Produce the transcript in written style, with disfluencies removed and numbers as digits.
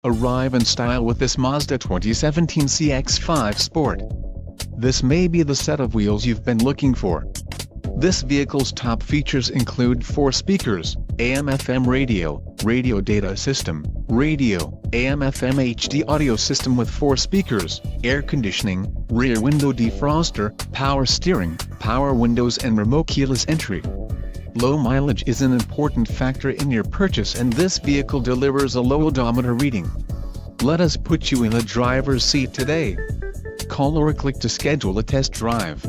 Arrive in style with this Mazda 2017 CX-5 Sport. This may be the set of wheels you've been looking for. This vehicle's top features include 4 speakers, AM/FM radio, radio data system, radio, AM/FM HD audio system with 4 speakers, air conditioning, rear window defroster, power steering, power windows and remote keyless entry. Low mileage is an important factor in your purchase, and this vehicle delivers a low odometer reading. Let us put you in the driver's seat today. Call or click to schedule a test drive.